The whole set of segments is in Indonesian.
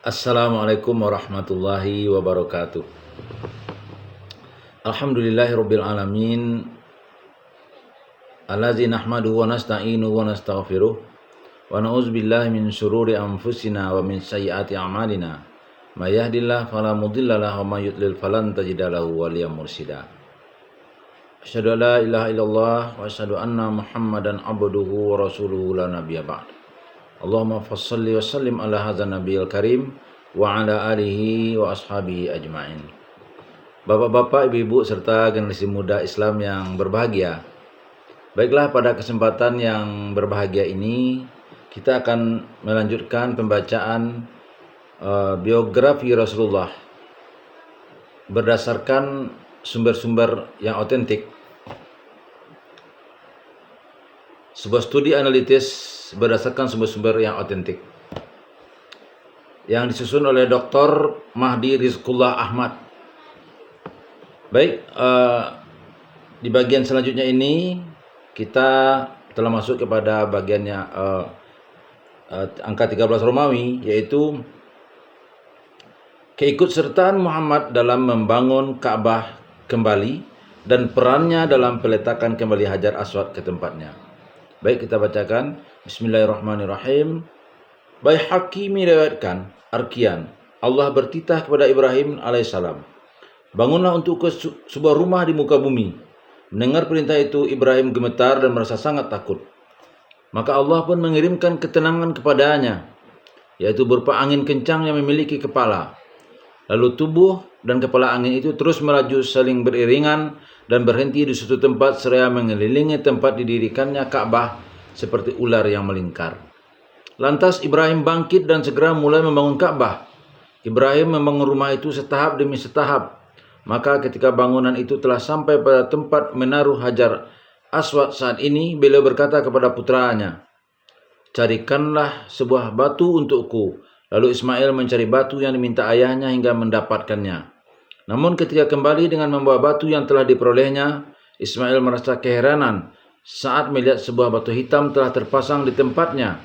Assalamualaikum warahmatullahi wabarakatuh. Alhamdulillahirabbil alamin. Allazi nahmaduhu wa nasta'inuhu wa nastaghfiruh wa na'udzubillahi min syururi anfusina wa min sayyiati a'malina. May yahdihillahu fala mudhillalah wa may yudlil falan tajida lahu waliyyan mursyida. Asyhadu an la ilaha illallah wa asyhadu anna Muhammadan abduhu wa rasuluhu la nabiyya ba'd. Allahumma fassalli wa sallim ala hadzal nabiyil karim wa ala alihi wa ashabihi ajmain. Bapak-bapak, ibu-ibu serta generasi muda Islam yang berbahagia. Baiklah, pada kesempatan yang berbahagia ini kita akan melanjutkan pembacaan biografi Rasulullah berdasarkan sumber-sumber yang otentik. Sebuah studi analitis berdasarkan sumber-sumber yang otentik yang disusun oleh Dr. Mahdi Rizqullah Ahmad. Baik, di bagian selanjutnya ini kita telah masuk kepada bagiannya angka 13 Romawi, yaitu keikutsertaan Muhammad dalam membangun Ka'bah kembali dan perannya dalam peletakan kembali Hajar Aswad ke tempatnya. Baik, kita bacakan. Bismillahirrahmanirrahim. Baihaqi meriwayatkan, Arkian, Allah bertitah kepada Ibrahim alaihissalam, bangunlah untukku sebuah rumah di muka bumi. Mendengar perintah itu, Ibrahim gemetar dan merasa sangat takut. Maka Allah pun mengirimkan ketenangan kepadanya, yaitu berupa angin kencang yang memiliki kepala. Lalu tubuh dan kepala angin itu terus melaju saling beriringan dan berhenti di suatu tempat seraya mengelilingi tempat didirikannya Ka'bah seperti ular yang melingkar. Lantas Ibrahim bangkit dan segera mulai membangun Ka'bah. Ibrahim membangun rumah itu setahap demi setahap. Maka ketika bangunan itu telah sampai pada tempat menaruh Hajar Aswad saat ini, beliau berkata kepada putranya, carikanlah sebuah batu untukku. Lalu Ismail mencari batu yang diminta ayahnya hingga mendapatkannya. Namun ketika kembali dengan membawa batu yang telah diperolehnya, Ismail merasa keheranan saat melihat sebuah batu hitam telah terpasang di tempatnya.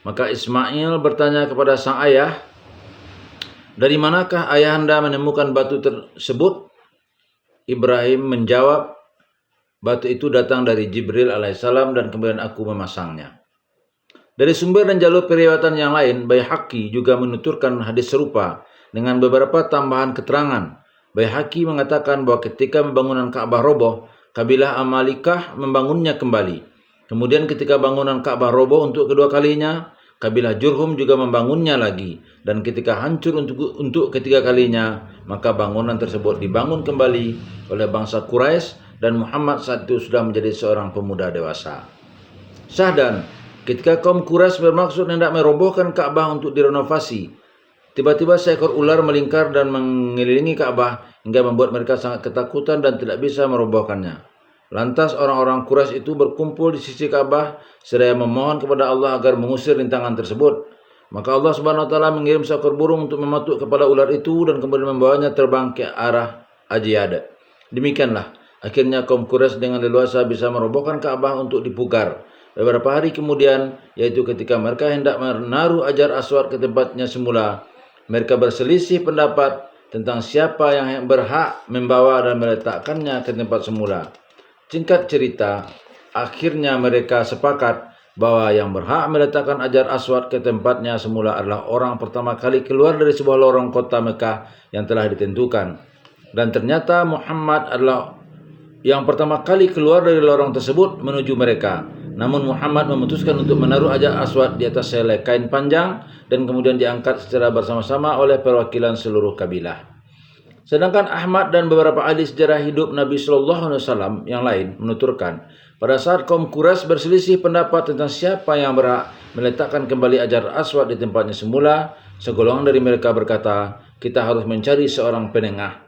Maka Ismail bertanya kepada sang ayah, dari manakah ayahanda menemukan batu tersebut? Ibrahim menjawab, batu itu datang dari Jibril alaihissalam dan kemudian aku memasangnya. Dari sumber dan jalur periwayatan yang lain, Baihaqi juga menuturkan hadis serupa dengan beberapa tambahan keterangan. Baihaqi mengatakan bahwa ketika pembangunan Ka'bah roboh, kabilah Amalikah membangunnya kembali. Kemudian ketika bangunan Ka'bah roboh untuk kedua kalinya, kabilah Jurhum juga membangunnya lagi, dan ketika hancur untuk ketiga kalinya, maka bangunan tersebut dibangun kembali oleh bangsa Quraisy dan Muhammad saat itu sudah menjadi seorang pemuda dewasa. Syahdan, ketika kaum Quraisy bermaksud hendak merobohkan Ka'bah untuk direnovasi, tiba-tiba seekor ular melingkar dan mengelilingi Ka'bah hingga membuat mereka sangat ketakutan dan tidak bisa merobohkannya. Lantas orang-orang Quraisy itu berkumpul di sisi Ka'bah seraya memohon kepada Allah agar mengusir rintangan tersebut. Maka Allah Subhanahu wa taala mengirim seekor burung untuk mematuk kepala ular itu dan kemudian membawanya terbang ke arah Ajiyad. Demikianlah akhirnya kaum Quraisy dengan leluasa bisa merobohkan Ka'bah untuk dipugar. Beberapa hari kemudian, yaitu ketika mereka hendak menaruh Hajar Aswad ke tempatnya semula, mereka berselisih pendapat tentang siapa yang berhak membawa dan meletakkannya ke tempat semula. Singkat cerita, akhirnya mereka sepakat bahwa yang berhak meletakkan Hajar Aswad ke tempatnya semula adalah orang pertama kali keluar dari sebuah lorong kota Mekah yang telah ditentukan. Dan ternyata Muhammad adalah yang pertama kali keluar dari lorong tersebut menuju mereka. Namun Muhammad memutuskan untuk menaruh Hajar Aswad di atas selai kain panjang dan kemudian diangkat secara bersama-sama oleh perwakilan seluruh kabilah. Sedangkan Ahmad dan beberapa ahli sejarah hidup Nabi Shallallahu Alaihi Wasallam yang lain menuturkan, pada saat kaum Quraisy berselisih pendapat tentang siapa yang berhak meletakkan kembali Hajar Aswad di tempatnya semula, segolongan dari mereka berkata, kita harus mencari seorang penengah.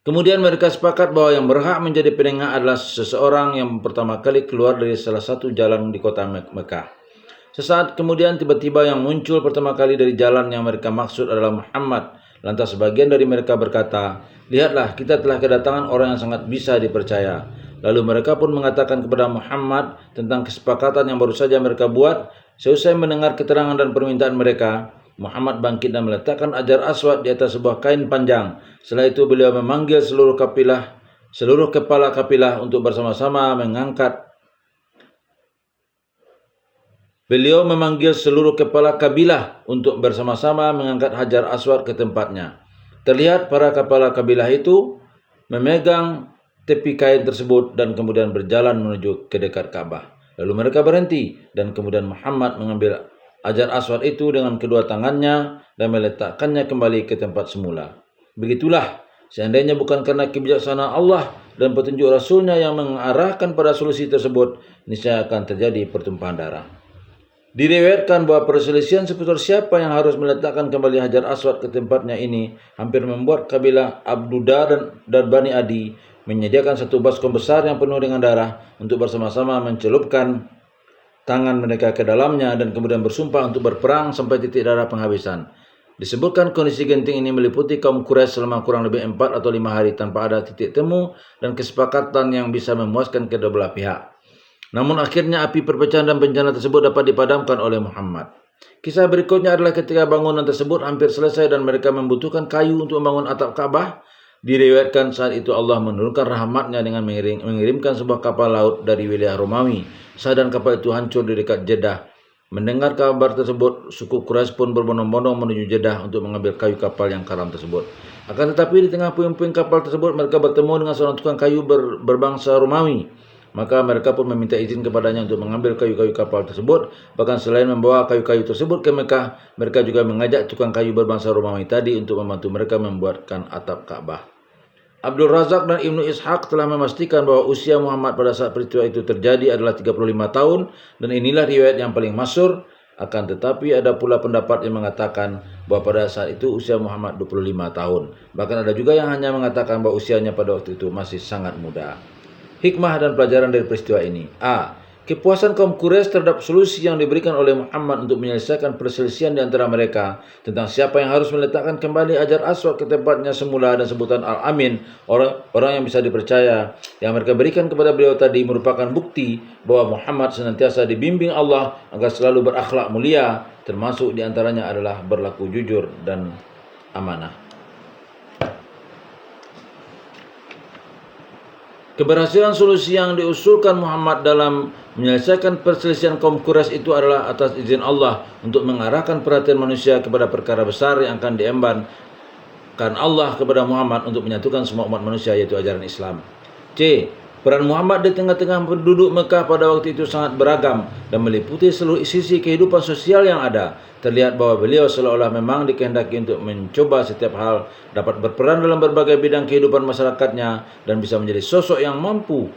Kemudian mereka sepakat bahwa yang berhak menjadi penengah adalah seseorang yang pertama kali keluar dari salah satu jalan di kota Mekah. Sesaat kemudian tiba-tiba yang muncul pertama kali dari jalan yang mereka maksud adalah Muhammad. Lantas sebagian dari mereka berkata, lihatlah, kita telah kedatangan orang yang sangat bisa dipercaya. Lalu mereka pun mengatakan kepada Muhammad tentang kesepakatan yang baru saja mereka buat. Seusai mendengar keterangan dan permintaan mereka, Muhammad bangkit dan meletakkan Hajar Aswad di atas sebuah kain panjang. Setelah itu beliau memanggil seluruh kepala kafilah untuk bersama-sama mengangkat Hajar Aswad ke tempatnya. Terlihat para kepala kabilah itu memegang tepi kain tersebut dan kemudian berjalan menuju ke dekat Ka'bah. Lalu mereka berhenti dan kemudian Muhammad mengambil Hajar Aswad itu dengan kedua tangannya dan meletakkannya kembali ke tempat semula. Begitulah, seandainya bukan karena kebijaksanaan Allah dan petunjuk Rasulnya yang mengarahkan pada solusi tersebut, niscaya akan terjadi pertumpahan darah. Diriwayatkan bahwa perselisihan seputar siapa yang harus meletakkan kembali Hajar Aswad ke tempatnya ini hampir membuat kabilah Abdudar dan Bani Adi menyediakan satu baskom besar yang penuh dengan darah untuk bersama-sama mencelupkan tangan mereka ke dalamnya dan kemudian bersumpah untuk berperang sampai titik darah penghabisan. Disebutkan kondisi genting ini meliputi kaum Quraisy selama kurang lebih 4 atau 5 hari tanpa ada titik temu dan kesepakatan yang bisa memuaskan kedua belah pihak. Namun akhirnya api perpecahan dan bencana tersebut dapat dipadamkan oleh Muhammad. Kisah berikutnya adalah ketika bangunan tersebut hampir selesai dan mereka membutuhkan kayu untuk membangun atap Ka'bah. Diriwayatkan saat itu Allah menurunkan rahmatnya dengan mengirimkan sebuah kapal laut dari wilayah Romawi. Saat kapal itu hancur di dekat Jeddah. Mendengar kabar tersebut, suku Quraisy pun berbondong-bondong menuju Jeddah untuk mengambil kayu kapal yang karam tersebut. Akan tetapi di tengah puing-puing kapal tersebut mereka bertemu dengan seorang tukang kayu berbangsa Romawi. Maka mereka pun meminta izin kepadanya untuk mengambil kayu-kayu kapal tersebut. Bahkan selain membawa kayu-kayu tersebut ke Mekah, mereka juga mengajak tukang kayu berbangsa Romawi tadi untuk membantu mereka membuatkan atap Ka'bah. Abdul Razak dan Ibnu Ishaq telah memastikan bahwa usia Muhammad pada saat peristiwa itu terjadi adalah 35 tahun dan inilah riwayat yang paling masyhur. Akan tetapi ada pula pendapat yang mengatakan bahwa pada saat itu usia Muhammad 25 tahun. Bahkan ada juga yang hanya mengatakan bahwa usianya pada waktu itu masih sangat muda. Hikmah dan pelajaran dari peristiwa ini. A. Kepuasan kaum Quraisy terhadap solusi yang diberikan oleh Muhammad untuk menyelesaikan perselisihan di antara mereka tentang siapa yang harus meletakkan kembali Hajar Aswad ke tempatnya semula dan sebutan Al-Amin, orang yang bisa dipercaya, yang mereka berikan kepada beliau tadi merupakan bukti bahwa Muhammad senantiasa dibimbing Allah agar selalu berakhlak mulia, termasuk di antaranya adalah berlaku jujur dan amanah. Keberhasilan solusi yang diusulkan Muhammad dalam menyelesaikan perselisihan kaum Quraisy itu adalah atas izin Allah untuk mengarahkan perhatian manusia kepada perkara besar yang akan diembankan Allah kepada Muhammad untuk menyatukan semua umat manusia, yaitu ajaran Islam. C. Peran Muhammad di tengah-tengah penduduk Mekah pada waktu itu sangat beragam dan meliputi seluruh sisi kehidupan sosial yang ada. Terlihat bahwa beliau seolah-olah memang dikehendaki untuk mencoba setiap hal, dapat berperan dalam berbagai bidang kehidupan masyarakatnya dan bisa menjadi sosok yang mampu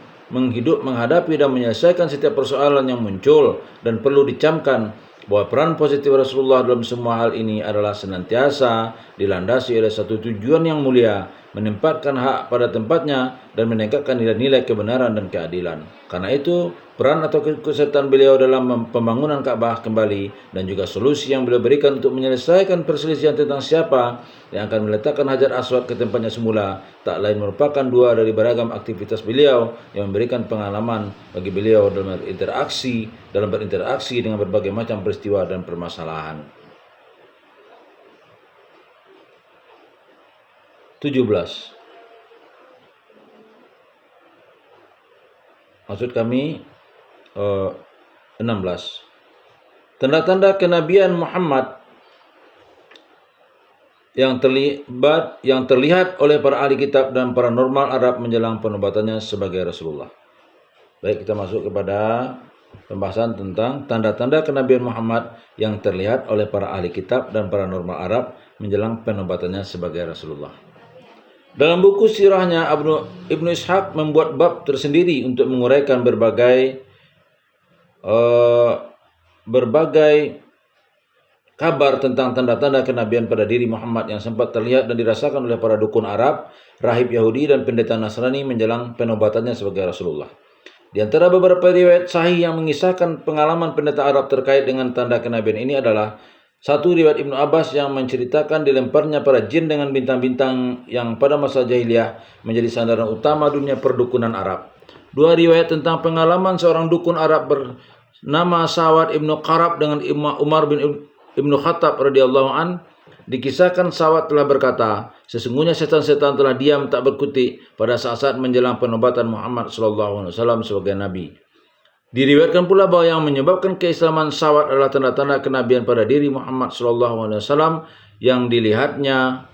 menghadapi dan menyelesaikan setiap persoalan yang muncul. Dan perlu dicamkan bahwa peran positif Rasulullah dalam semua hal ini adalah senantiasa dilandasi oleh satu tujuan yang mulia, menempatkan hak pada tempatnya dan menegakkan nilai-nilai kebenaran dan keadilan. Karena itu, peran atau keikutsertaan beliau dalam pembangunan Ka'bah kembali dan juga solusi yang beliau berikan untuk menyelesaikan perselisihan tentang siapa yang akan meletakkan Hajar Aswad ke tempatnya semula tak lain merupakan dua dari beragam aktivitas beliau yang memberikan pengalaman bagi beliau dalam berinteraksi dengan berbagai macam peristiwa dan permasalahan. 17. Maksud kami 16. Tanda-tanda kenabian Muhammad yang terlihat oleh para ahli kitab dan paranormal Arab menjelang penobatannya sebagai Rasulullah. Baik, kita masuk kepada pembahasan tentang tanda-tanda kenabian Muhammad yang terlihat oleh para ahli kitab dan paranormal Arab menjelang penobatannya sebagai Rasulullah. Dalam buku sirahnya, Ibnu Ishaq membuat bab tersendiri untuk menguraikan berbagai kabar tentang tanda-tanda kenabian pada diri Muhammad yang sempat terlihat dan dirasakan oleh para dukun Arab, rahib Yahudi, dan pendeta Nasrani menjelang penobatannya sebagai Rasulullah. Di antara beberapa riwayat sahih yang mengisahkan pengalaman pendeta Arab terkait dengan tanda kenabian ini adalah satu riwayat Ibnu Abbas yang menceritakan dilemparnya para jin dengan bintang-bintang yang pada masa jahiliyah menjadi sandaran utama dunia perdukunan Arab. Dua riwayat tentang pengalaman seorang dukun Arab bernama Sawad Ibnu Qarab dengan Umar bin Ibnu Khattab radhiyallahu an dikisahkan sahabat telah berkata, sesungguhnya setan-setan telah diam tak berkutik pada saat-saat menjelang penobatan Muhammad sallallahu alaihi wasallam sebagai nabi. Diriwayatkan pula bahwa yang menyebabkan keislaman sahabat adalah tanda-tanda kenabian pada diri Muhammad sallallahu alaihi wasallam yang dilihatnya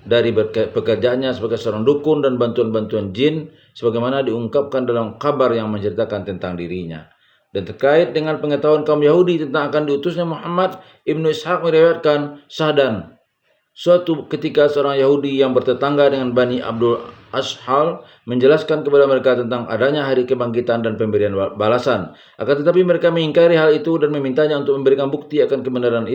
dari pekerjaannya sebagai seorang dukun dan bantuan-bantuan jin sebagaimana diungkapkan dalam kabar yang menceritakan tentang dirinya. Dan terkait dengan pengetahuan kaum Yahudi tentang akan diutusnya Muhammad, Ibnu Ishaq meriwayatkan Sahdan, suatu ketika seorang Yahudi yang bertetangga dengan Bani Abdul Ashhal menjelaskan kepada mereka tentang adanya hari kebangkitan dan pemberian balasan. Akan tetapi mereka mengingkari hal itu dan memintanya untuk memberikan bukti akan kebenaran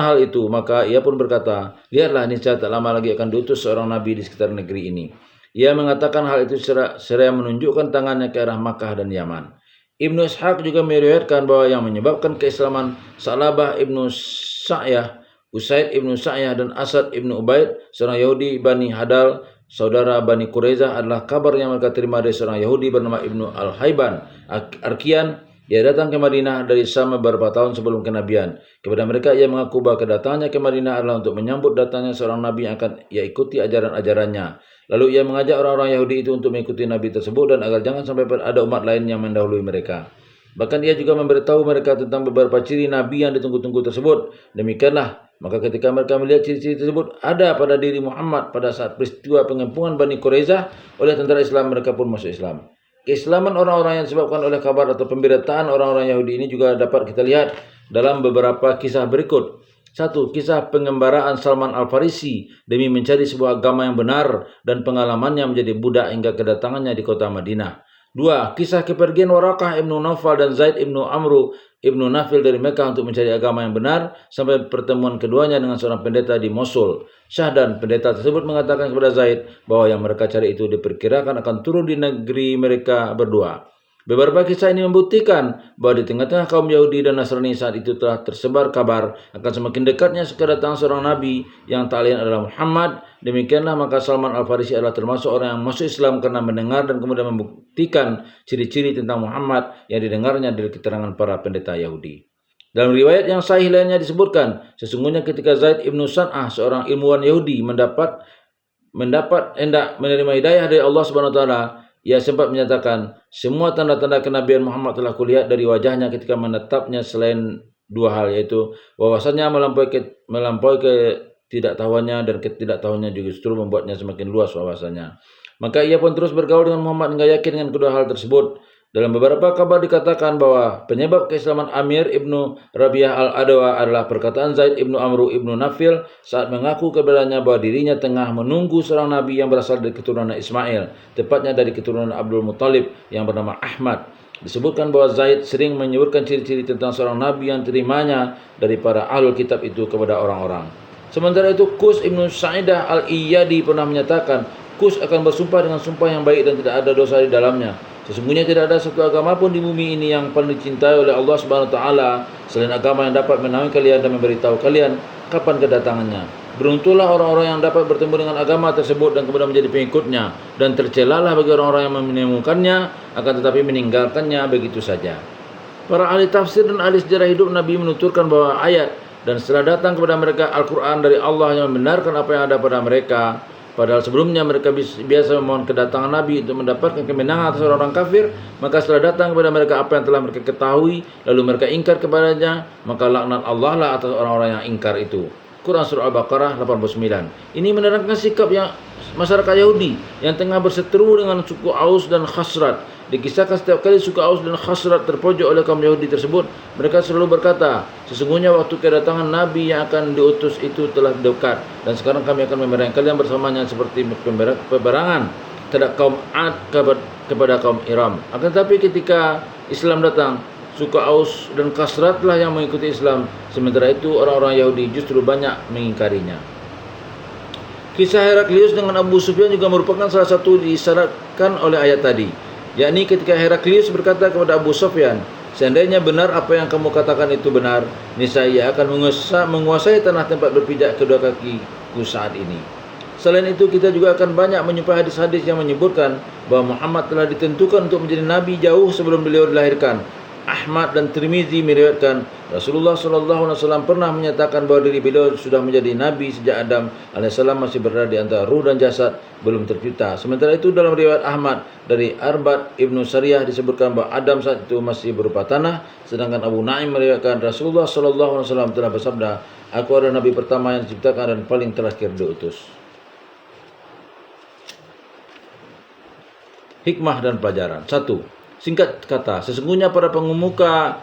hal itu. Maka ia pun berkata, lihatlah, niscaya tak lama lagi akan diutus seorang nabi di sekitar negeri ini. Ia mengatakan hal itu seraya menunjukkan tangannya ke arah Makkah dan Yaman. Ibnu Ishaq juga meriwayatkan bahwa yang menyebabkan keislaman Sa'labah ibnu Sa'yah, Usaid ibnu Sa'yah dan Asad ibnu Ubaid, seorang Yahudi Bani Hadal, saudara Bani Quraizah, adalah kabar yang mereka terima dari seorang Yahudi bernama Ibnu Al-Hayban Arkian. Ia datang ke Madinah dari Syam beberapa tahun sebelum kenabian. Kepada mereka ia mengaku bahwa kedatangannya ke Madinah adalah untuk menyambut datangnya seorang nabi yang akan ia ikuti ajaran-ajarannya. Lalu ia mengajak orang-orang Yahudi itu untuk mengikuti nabi tersebut dan agar jangan sampai ada umat lain yang mendahului mereka. Bahkan ia juga memberitahu mereka tentang beberapa ciri nabi yang ditunggu-tunggu tersebut. Demikianlah, maka ketika mereka melihat ciri-ciri tersebut ada pada diri Muhammad pada saat peristiwa pengempungan Bani Quraizah oleh tentara Islam, mereka pun masuk Islam. Keislaman orang-orang yang disebabkan oleh kabar atau pemberitaan orang-orang Yahudi ini juga dapat kita lihat dalam beberapa kisah berikut. 1. Kisah pengembaraan Salman Al-Farisi demi mencari sebuah agama yang benar dan pengalamannya menjadi budak hingga kedatangannya di kota Madinah. 2. Kisah kepergian Warakah ibnu Naufal dan Zaid ibnu Amru ibnu Nafil dari Mekah untuk mencari agama yang benar sampai pertemuan keduanya dengan seorang pendeta di Mosul. Syahdan, pendeta tersebut, mengatakan kepada Zaid bahwa yang mereka cari itu diperkirakan akan turun di negeri mereka berdua. Beberapa kisah ini membuktikan bahwa di tengah-tengah kaum Yahudi dan Nasrani saat itu telah tersebar kabar akan semakin dekatnya kedatangan seorang nabi yang tak lain adalah Muhammad. Demikianlah maka Salman Al-Farisi adalah termasuk orang yang masuk Islam karena mendengar dan kemudian membuktikan ciri-ciri tentang Muhammad yang didengarnya dari keterangan para pendeta Yahudi. Dalam riwayat yang sahih lainnya disebutkan, sesungguhnya ketika Zaid ibnu San'ah, seorang ilmuwan Yahudi, mendapat hendak menerima hidayah dari Allah Subhanahu wa taala, ia sempat menyatakan, semua tanda-tanda kenabian Muhammad telah kulihat dari wajahnya ketika menetapnya selain dua hal, yaitu wawasannya melampaui ketidaktahuannya dan ketidaktahuannya justru membuatnya semakin luas wawasannya. Maka ia pun terus bergaul dengan Muhammad hingga yakin dengan kedua hal tersebut. Dalam beberapa kabar dikatakan bahwa penyebab keislaman Amir ibnu Rabi'ah al-Adawa adalah perkataan Zaid ibnu Amru ibnu Nafil saat mengaku kepadanya bahwa dirinya tengah menunggu seorang nabi yang berasal dari keturunan Ismail, tepatnya dari keturunan Abdul Muttalib yang bernama Ahmad. Disebutkan bahwa Zaid sering menyebutkan ciri-ciri tentang seorang nabi yang terimanya dari para ahlul kitab itu kepada orang-orang. Sementara itu, Qus ibnu Sa'idah al-Iyadi pernah menyatakan, Qus akan bersumpah dengan sumpah yang baik dan tidak ada dosa di dalamnya. Sesungguhnya tidak ada satu agama pun di bumi ini yang paling dicintai oleh Allah Subhanahu wa taala selain agama yang dapat menaungi kalian dan memberitahu kalian kapan kedatangannya. Beruntunglah orang-orang yang dapat bertemu dengan agama tersebut dan kemudian menjadi pengikutnya, dan tercelalah bagi orang-orang yang menemukannya akan tetapi meninggalkannya begitu saja. Para ahli tafsir dan ahli sejarah hidup Nabi menuturkan bahwa ayat dan setelah datang kepada mereka Al-Quran dari Allah yang membenarkan apa yang ada pada mereka. Padahal sebelumnya mereka biasa memohon kedatangan Nabi untuk mendapatkan kemenangan atas orang-orang kafir. Maka setelah datang kepada mereka apa yang telah mereka ketahui, lalu mereka ingkar kepadanya, maka laknat Allah lah atas orang-orang yang ingkar itu. Quran Surah Al-Baqarah 89. Ini menerangkan sikap yang masyarakat Yahudi yang tengah berseteru dengan suku Aus dan Khazraj. Dikisahkan setiap kali suku Aus dan Khazraj terpojok oleh kaum Yahudi tersebut, mereka selalu berkata, sesungguhnya waktu kedatangan Nabi yang akan diutus itu telah dekat, dan sekarang kami akan memerangi kalian bersamanya seperti peperangan terhadap kaum Ad kepada kaum Iram. Akan tetapi ketika Islam datang, suku Aus dan Khazraj lah yang mengikuti Islam, sementara itu orang-orang Yahudi justru banyak mengingkarinya. Kisah Heraklius dengan Abu Sufyan juga merupakan salah satu disyaratkan oleh ayat tadi, yakni ketika Heraklius berkata kepada Abu Sufyan, seandainya benar apa yang kamu katakan itu benar, niscaya akan menguasai tanah tempat berpijak kedua kakiku saat ini. Selain itu, kita juga akan banyak menyumpai hadis-hadis yang menyebutkan bahwa Muhammad telah ditentukan untuk menjadi nabi jauh sebelum beliau dilahirkan. Ahmad dan Tirmizi meriwayatkan Rasulullah SAW pernah menyatakan bahwa diri beliau sudah menjadi nabi sejak Adam alaihissalam masih berada di antara ruh dan jasad belum tercipta. Sementara itu dalam riwayat Ahmad dari Arbad Ibnu Sariyah disebutkan bahwa Adam saat itu masih berupa tanah, sedangkan Abu Naim meriwayatkan Rasulullah SAW telah bersabda, "Aku adalah nabi pertama yang diciptakan dan paling terakhir diutus." Hikmah dan pelajaran. 1. Singkat kata, sesungguhnya para pengemuka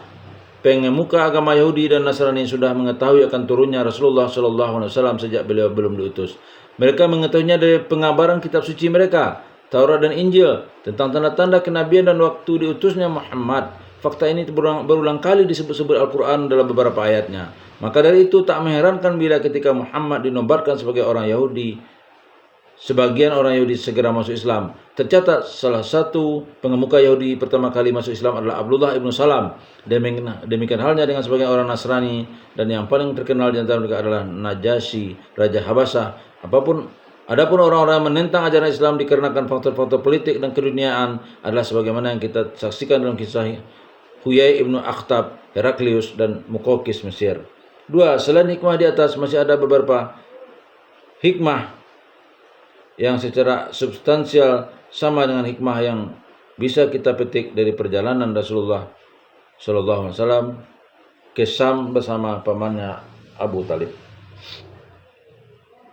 agama Yahudi dan Nasrani sudah mengetahui akan turunnya Rasulullah SAW sejak beliau belum diutus. Mereka mengetahuinya dari pengabaran kitab suci mereka, Taurat dan Injil, tentang tanda-tanda kenabian dan waktu diutusnya Muhammad. Fakta ini berulang kali disebut-sebut Al-Quran dalam beberapa ayatnya. Maka dari itu tak mengherankan bila ketika Muhammad dinobatkan sebagai orang Yahudi, sebagian orang Yahudi segera masuk Islam. Tercatat salah satu pengemuka Yahudi pertama kali masuk Islam adalah Abdullah ibnu Salam. Demikian halnya dengan sebagian orang Nasrani, dan yang paling terkenal di antara mereka adalah Najasyi, Raja Habasyah. Adapun orang-orang yang menentang ajaran Islam dikarenakan faktor-faktor politik dan keduniaan adalah sebagaimana yang kita saksikan dalam kisah Huyai ibnu Akhtab, Heraklius, dan Muqawqis Mesir. 2. Selain hikmah di atas, masih ada beberapa hikmah yang secara substansial sama dengan hikmah yang bisa kita petik dari perjalanan Rasulullah SAW ke Syam bersama pamannya Abu Talib.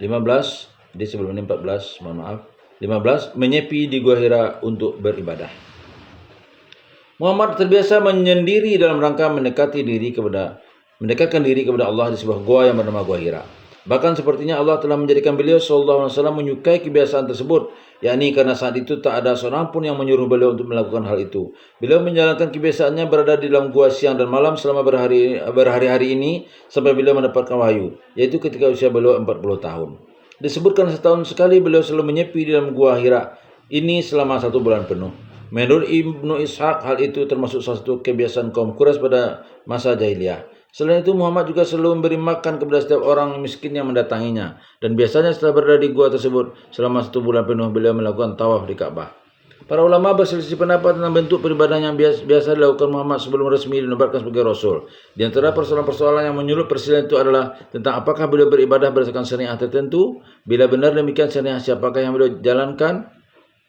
15, di sebelum ini 14, mohon maaf. 15, menyepi di Gua Hira untuk beribadah. Muhammad terbiasa menyendiri dalam rangka mendekatkan diri kepada Allah di sebuah gua yang bernama Gua Hira. Bahkan sepertinya Allah telah menjadikan beliau SAW menyukai kebiasaan tersebut, yakni karena saat itu tak ada seorang pun yang menyuruh beliau untuk melakukan hal itu. Beliau menjalankan kebiasaannya berada di dalam gua siang dan malam selama berhari-hari ini sampai beliau mendapatkan wahyu, yaitu ketika usia beliau 40 tahun. Disebutkan setahun sekali beliau selalu menyepi di dalam gua Hira ini selama 1 bulan penuh. Menurut Ibnu Ishaq, hal itu termasuk salah satu kebiasaan kaum Quraisy pada masa jahiliyah. Selain itu, Muhammad juga selalu memberi makan kepada setiap orang miskin yang mendatanginya. Dan biasanya setelah berada di gua tersebut, selama 1 bulan penuh beliau melakukan tawaf di Ka'bah. Para ulama berselisih pendapat tentang bentuk peribadahan yang biasa dilakukan Muhammad sebelum resmi dinobatkan sebagai Rasul. Di antara persoalan-persoalan yang menyulut perselisihan itu adalah tentang apakah beliau beribadah berdasarkan syariat tertentu. Bila benar demikian, syariat siapakah yang beliau jalankan?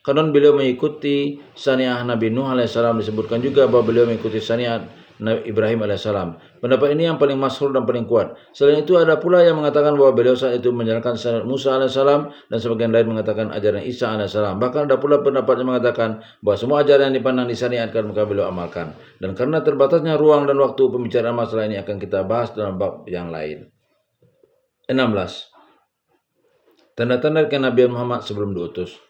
Konon beliau mengikuti syariat Nabi Nuh alaihissalam. Disebutkan juga bahwa beliau mengikuti syariat Nabi Ibrahim alaihissalam. Pendapat ini yang paling masyhur dan paling kuat. Selain itu ada pula yang mengatakan bahwa beliau saat itu menjalankan syariat Musa alaihissalam, dan sebagian lain mengatakan ajaran Isa alaihissalam. Bahkan ada pula pendapat yang mengatakan bahwa semua ajaran yang dipandang disyariatkan maka beliau amalkan. Dan karena terbatasnya ruang dan waktu, pembicaraan masalah ini akan kita bahas dalam bab yang lain. 16. Tanda-tanda kenabian Muhammad sebelum diutus.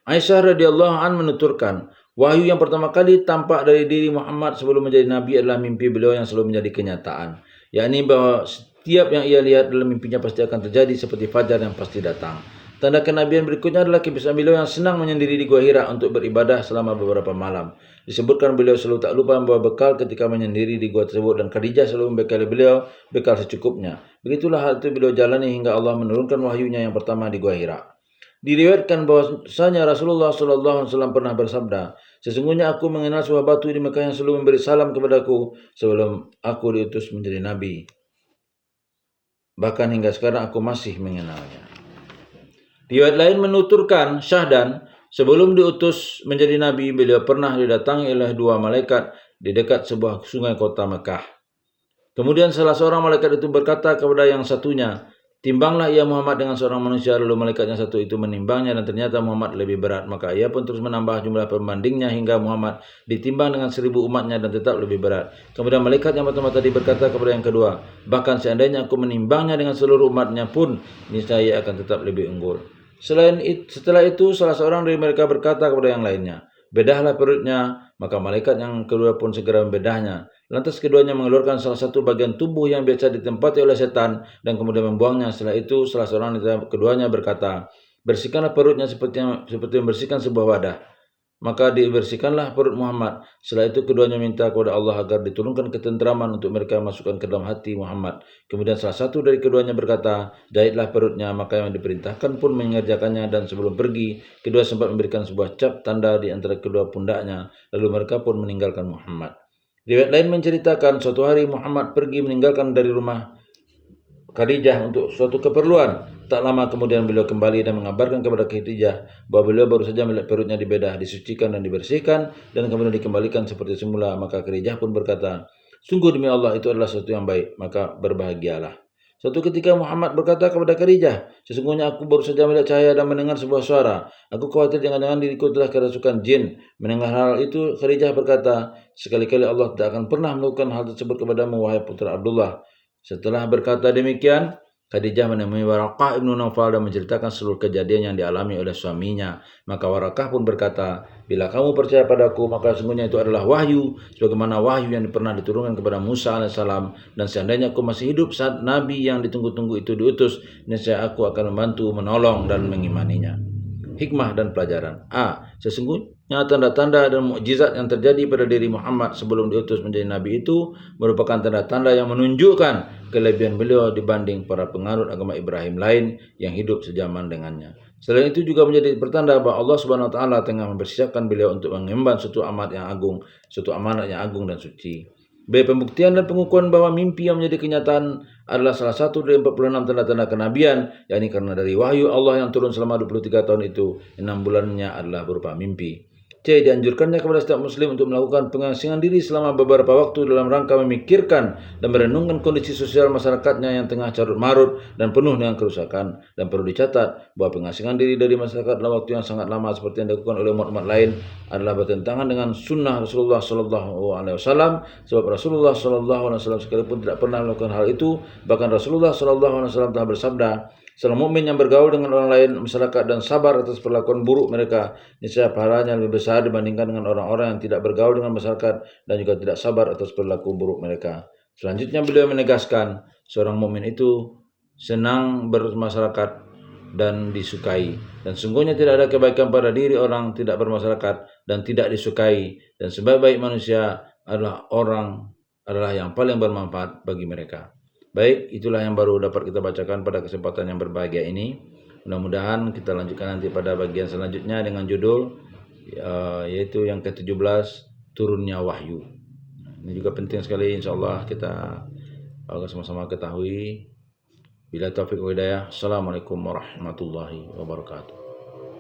Aisyah radhiyallahu an menuturkan, wahyu yang pertama kali tampak dari diri Muhammad sebelum menjadi nabi adalah mimpi beliau yang selalu menjadi kenyataan, yakni bahwa setiap yang ia lihat dalam mimpinya pasti akan terjadi seperti fajar yang pasti datang. Tanda kenabian berikutnya adalah kebiasaan beliau yang senang menyendiri di Gua Hira untuk beribadah selama beberapa malam. Disebutkan beliau selalu tak lupa membawa bekal ketika menyendiri di gua tersebut, dan Khadijah selalu membekali beliau bekal secukupnya. Begitulah hal itu beliau jalani hingga Allah menurunkan wahyunya yang pertama di Gua Hira. Diriwayatkan bahwasanya Rasulullah SAW pernah bersabda, sesungguhnya aku mengenal sebuah batu di Mekah yang selalu memberi salam kepadaku sebelum aku diutus menjadi nabi. Bahkan hingga sekarang aku masih mengenalnya. Riwayat lain menuturkan Syahdan, sebelum diutus menjadi nabi, beliau pernah didatangi oleh 2 malaikat di dekat sebuah sungai kota Mekah. Kemudian salah seorang malaikat itu berkata kepada yang satunya, timbanglah ia Muhammad dengan seorang manusia. Lalu malaikat yang satu itu menimbangnya, dan ternyata Muhammad lebih berat. Maka ia pun terus menambah jumlah pembandingnya hingga Muhammad ditimbang dengan 1000 umatnya dan tetap lebih berat. Kemudian malaikat yang pertama tadi berkata kepada yang kedua, bahkan seandainya aku menimbangnya dengan seluruh umatnya pun, niscaya ia akan tetap lebih unggul. Setelah itu salah seorang dari mereka berkata kepada yang lainnya, bedahlah perutnya. Maka malaikat yang kedua pun segera membedahnya. Lantas keduanya mengeluarkan salah satu bagian tubuh yang biasa ditempati oleh setan dan kemudian membuangnya. Setelah itu salah seorang dari keduanya berkata, bersihkanlah perutnya seperti membersihkan sebuah wadah. Maka dibersihkanlah perut Muhammad. Setelah itu keduanya minta kepada Allah agar diturunkan ketentraman untuk mereka masukkan ke dalam hati Muhammad. Kemudian salah satu dari keduanya berkata, jahitlah perutnya. Maka yang diperintahkan pun mengerjakannya, dan sebelum pergi kedua sempat memberikan sebuah cap tanda di antara kedua pundaknya. Lalu mereka pun meninggalkan Muhammad. Riwayat lain menceritakan suatu hari Muhammad pergi meninggalkan dari rumah Khadijah untuk suatu keperluan. Tak lama kemudian beliau kembali dan mengabarkan kepada Khadijah bahwa beliau baru saja melihat perutnya dibedah, disucikan dan dibersihkan dan kemudian dikembalikan seperti semula. Maka Khadijah pun berkata, sungguh demi Allah itu adalah sesuatu yang baik, maka berbahagialah. Suatu ketika Muhammad berkata kepada Khadijah, sesungguhnya aku baru saja melihat cahaya dan mendengar sebuah suara. Aku khawatir jangan-jangan diriku telah kerasukan jin. Mendengar hal itu, Khadijah berkata, sekali-kali Allah tidak akan pernah melakukan hal tersebut kepadamu, wahai putra Abdullah. Setelah berkata demikian, Khadijah menemui Waraqah ibnu Naufal dan menceritakan seluruh kejadian yang dialami oleh suaminya. Maka Waraqah pun berkata, bila kamu percaya padaku, maka sesungguhnya itu adalah wahyu, sebagaimana wahyu yang pernah diturunkan kepada Musa AS. Dan seandainya aku masih hidup saat Nabi yang ditunggu-tunggu itu diutus, niscaya aku akan membantu, menolong, dan mengimaninya. Hikmah dan pelajaran. A. Sesungguhnya tanda-tanda dan mukjizat yang terjadi pada diri Muhammad sebelum diutus menjadi Nabi itu merupakan tanda-tanda yang menunjukkan kelebihan beliau dibanding para penganut agama Ibrahim lain yang hidup sejaman dengannya. Selain itu juga menjadi pertanda bahwa Allah Subhanahu wa taala tengah mempersiapkan beliau untuk mengemban suatu amanat yang agung dan suci. B. Pembuktian dan pengukuhan bahwa mimpi yang menjadi kenyataan adalah salah satu dari 46 tanda-tanda kenabian, yakni karena dari wahyu Allah yang turun selama 23 tahun itu, 6 bulannya adalah berupa mimpi. C. Dianjurkannya kepada setiap muslim untuk melakukan pengasingan diri selama beberapa waktu dalam rangka memikirkan dan merenungkan kondisi sosial masyarakatnya yang tengah carut marut dan penuh dengan kerusakan. Dan perlu dicatat bahwa pengasingan diri dari masyarakat dalam waktu yang sangat lama seperti yang dilakukan oleh umat-umat lain adalah bertentangan dengan sunnah Rasulullah SAW. Sebab Rasulullah SAW sekalipun tidak pernah melakukan hal itu, bahkan Rasulullah SAW telah bersabda, seorang mukmin yang bergaul dengan orang lain, masyarakat dan sabar atas perlakuan buruk mereka, niscaya pahalanya lebih besar dibandingkan dengan orang-orang yang tidak bergaul dengan masyarakat dan juga tidak sabar atas perilaku buruk mereka. Selanjutnya beliau menegaskan, seorang mukmin itu senang bermasyarakat dan disukai, dan sungguhnya tidak ada kebaikan pada diri orang tidak bermasyarakat dan tidak disukai, dan sebaik-baik manusia adalah yang paling bermanfaat bagi mereka. Baik, itulah yang baru dapat kita bacakan pada kesempatan yang berbahagia ini. Mudah-mudahan kita lanjutkan nanti pada bagian selanjutnya dengan judul yaitu yang ke-17, turunnya wahyu. Ini juga penting sekali, insyaallah kita sama-sama ketahui. Bila taufiq wa hidayah. Assalamualaikum warahmatullahi wabarakatuh.